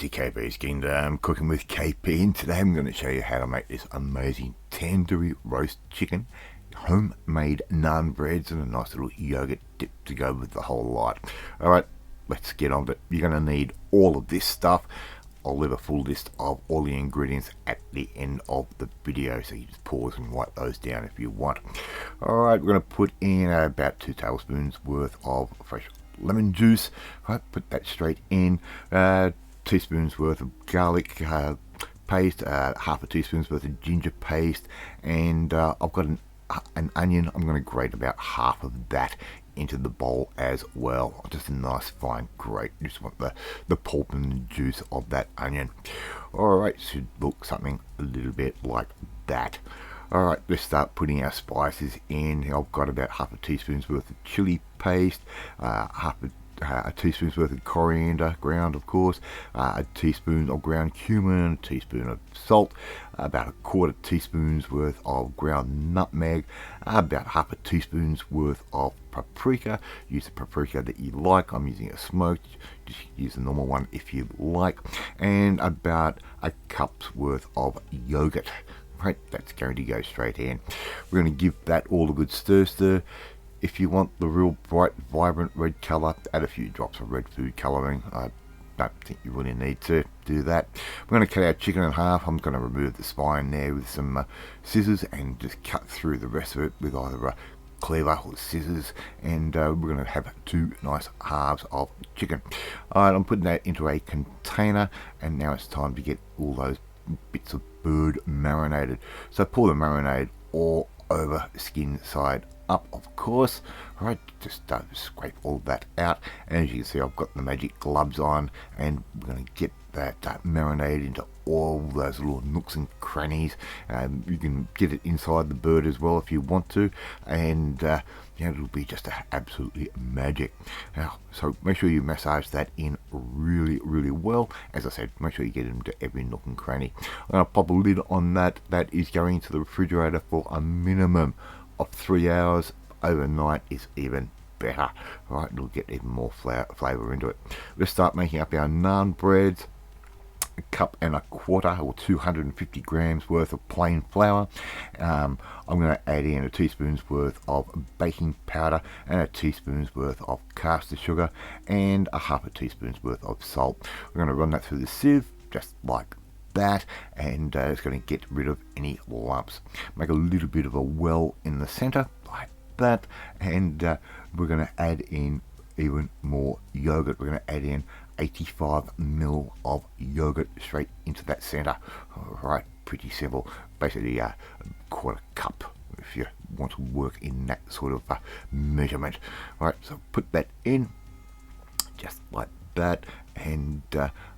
to KP's Kingdom, cooking with KP, and today I'm going to show you how to make this amazing tandoori roast chicken, homemade naan breads, and a nice little yogurt dip to go with the whole lot. Alright, let's get on with it. You're going to need all of this stuff. I'll leave a full list of all the ingredients at the end of the video, so you just pause and write those down if you want. Alright, we're going to put in about 2 tablespoons worth of fresh lemon juice. Right, put that straight in. Teaspoons worth of garlic paste, half a teaspoon's worth of ginger paste, and I've got an onion. I'm going to grate about half of that into the bowl as well. Just a nice fine grate. You just want the pulp and the juice of that onion. Alright, should look something a little bit like that. Alright, let's start putting our spices in. I've got about half a teaspoon's worth of chili paste, half a teaspoon's worth of coriander, ground of course, a teaspoon of ground cumin, a teaspoon of salt, about a quarter teaspoon's worth of ground nutmeg, about half a teaspoon's worth of paprika. Use the paprika that you like. I'm using a smoked, just use the normal one if you like, and about a cup's worth of yogurt. Right, that's going to go straight in. We're going to give that all a good stir. If you want the real bright, vibrant red colour, add a few drops of red food colouring. I don't think you really need to do that. We're going to cut our chicken in half. I'm going to remove the spine there with some scissors and just cut through the rest of it with either a cleaver or scissors, and we're going to have 2 nice halves of chicken. Alright, I'm putting that into a container, and now it's time to get all those bits of bird marinated. So pour the marinade all over skin side up, of course. Right, just scrape all that out, and as you can see, I've got the magic gloves on, and we're going to get that marinade into all those little nooks and crannies. You can get it inside the bird as well if you want to, and it'll be just absolutely magic. Now, so make sure you massage that in really well. As I said, make sure you get it into every nook and cranny. I'm going to pop a lid on that. That is going to the refrigerator for a minimum of 3 hours. Overnight is even better. Right, it'll get even more flavour into it. Let's start making up our naan breads. A cup and a quarter, or 250 grams worth of plain flour. I'm going to add in a teaspoon's worth of baking powder and a teaspoon's worth of caster sugar and a half a teaspoon's worth of salt. We're going to run that through the sieve just like that, and it's going to get rid of any lumps. Make a little bit of a well in the center like that, and we're going to add in even more yogurt. We're going to add in 85 ml of yogurt straight into that center. Alright, pretty simple. Basically a quarter cup if you want to work in that sort of measurement. Alright, so put that in just like that, and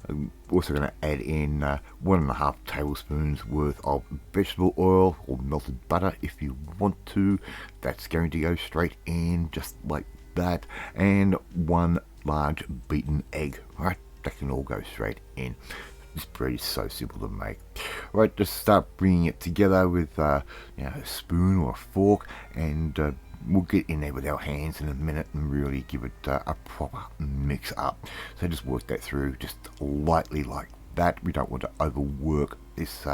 I'm also going to add in 1.5 tablespoons worth of vegetable oil or melted butter if you want to. That's going to go straight in just like that, and 1 large beaten egg. Right, that can all go straight in. This bread is so simple to make. Right, just start bringing it together with a spoon or a fork, and we'll get in there with our hands in a minute and really give it a proper mix up. So just work that through just lightly like that. We don't want to overwork this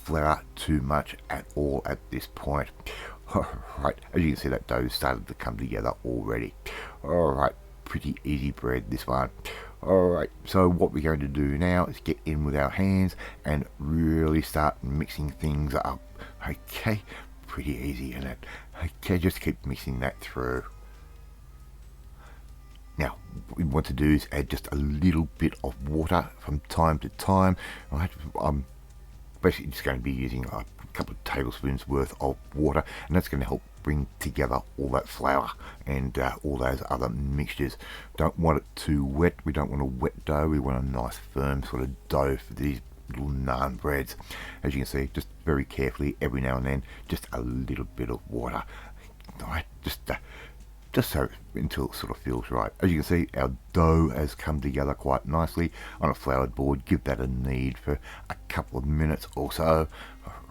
flour too much at all at this point. Alright, as you can see, that dough started to come together already. Alright, pretty easy bread, this one. Alright, so what we're going to do now is get in with our hands and really start mixing things up. Okay, pretty easy, isn't it? Okay, just keep mixing that through. Now, what we want to do is add just a little bit of water from time to time. Right, I'm basically just going to be using a couple of tablespoons worth of water, and that's going to help bring together all that flour and all those other mixtures. Don't want it too wet. We don't want a wet dough. We want a nice firm sort of dough for these little naan breads. As you can see, just very carefully every now and then, just a little bit of water. All right, just so until it sort of feels right. As you can see, our dough has come together quite nicely on a floured board. Give that a knead for a couple of minutes or so.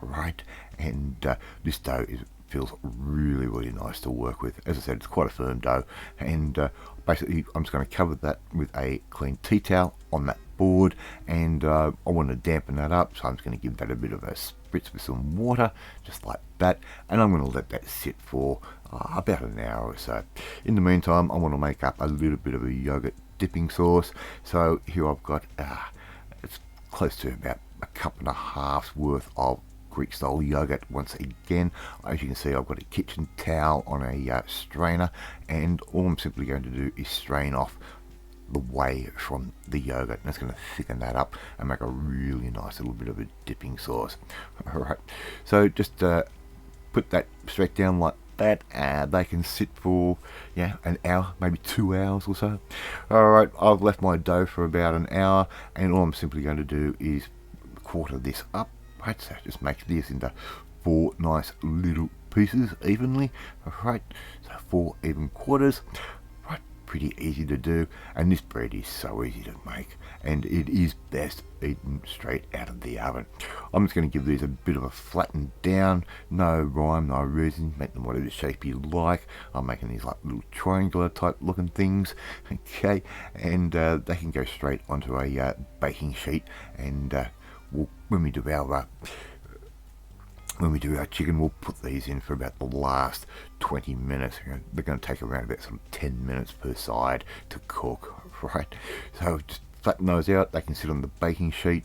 Right, and this dough feels really nice to work with. As I said, it's quite a firm dough, and basically I'm just going to cover that with a clean tea towel on that board, and I want to dampen that up, so I'm just going to give that a bit of a spritz with some water, just like that, and I'm going to let that sit for about an hour or so. In the meantime, I want to make up a little bit of a yogurt dipping sauce. So here I've got it's close to about a cup and a half's worth of Greek style yogurt. Once again, as you can see, I've got a kitchen towel on a strainer, and all I'm simply going to do is strain off the whey from the yogurt, and it's going to thicken that up and make a really nice little bit of a dipping sauce. Alright, so just put that straight down like that, and they can sit for an hour, maybe 2 hours or so. Alright, I've left my dough for about an hour, and all I'm simply going to do is quarter this up. Right, so just make this into 4 nice little pieces evenly. Alright, so 4 even quarters. Right, pretty easy to do, and this bread is so easy to make, and it is best eaten straight out of the oven. I'm just going to give these a bit of a flatten down, no rhyme, no reason, make them whatever shape you like. I'm making these like little triangular type looking things, okay, and they can go straight onto a baking sheet, and when we do our chicken, we'll put these in for about the last 20 minutes. They're going to take around about some 10 minutes per side to cook, right? So just flatten those out. They can sit on the baking sheet,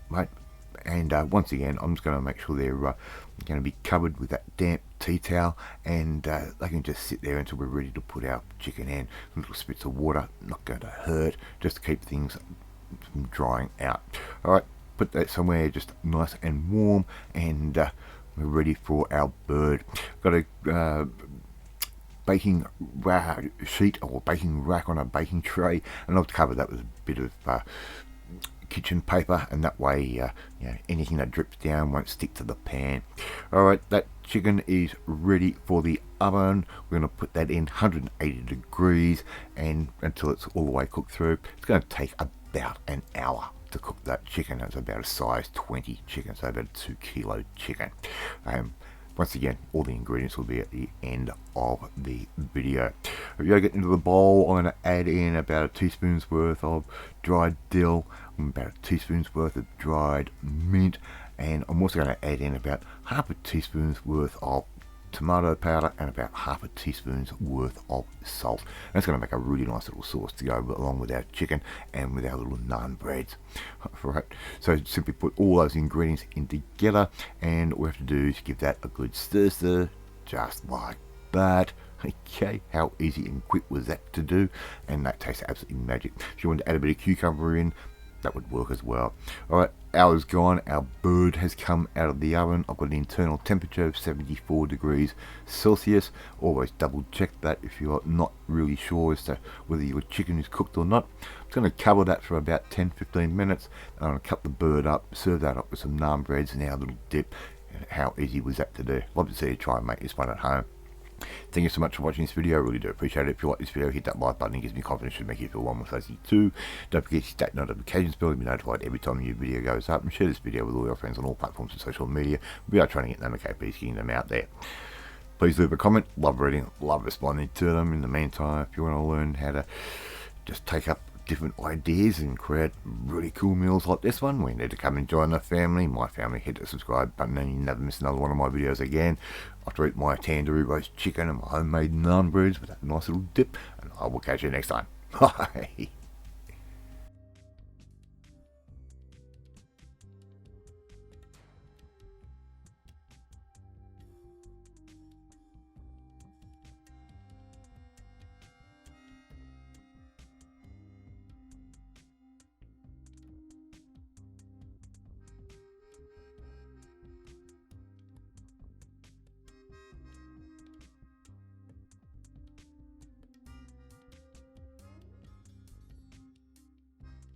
right? And once again, I'm just going to make sure they're going to be covered with that damp tea towel, and they can just sit there until we're ready to put our chicken in. Little spits of water, not going to hurt, just to keep things from drying out. All right. Put that somewhere just nice and warm, and we're ready for our bird. Got a baking sheet or baking rack on a baking tray, and I've covered that with a bit of kitchen paper, and that way anything that drips down won't stick to the pan. Alright, that chicken is ready for the oven. We're going to put that in 180 degrees and until it's all the way cooked through. It's going to take about an hour to cook that chicken. It's about a size 20 chicken, so about a 2 kilo chicken. Once again, all the ingredients will be at the end of the video. Yogurt into the bowl. I'm going to add in about a teaspoon's worth of dried dill, about a teaspoon's worth of dried mint, and I'm also going to add in about half a teaspoon's worth of tomato powder and about half a teaspoon's worth of salt. And it's going to make a really nice little sauce to go along with our chicken and with our little naan breads. Right, so simply put all those ingredients in together, and all we have to do is give that a good stir, just like that. Okay, how easy and quick was that to do, and that tastes absolutely magic. If you want to add a bit of cucumber in, that would work as well. Alright, hour's gone, our bird has come out of the oven. I've got an internal temperature of 74 degrees Celsius. Always double check that if you're not really sure as to whether your chicken is cooked or not. I'm going to cover that for about 10-15 minutes, and I'm going to cut the bird up, serve that up with some naan breads and our little dip. And how easy was that to do? Love to see you try and make this one at home. Thank you so much for watching this video. I really do appreciate it. If you like this video, hit that like button. It gives me confidence to make you feel one more fuzzy too. Don't forget to hit that notifications bell to be notified every time a new video goes up, and share this video with all your friends on all platforms and social media. We are trying to get them KPsKINGDOM out there. Please leave a comment. Love reading, love responding to them. In the meantime, if you want to learn how to just take up different ideas and create really cool meals like this one, we need to come and join the family. My family, hit the subscribe button and you never miss another one of my videos again. After eat my tandoori roast chicken and my homemade naan breads with that nice little dip, and I will catch you next time. Bye.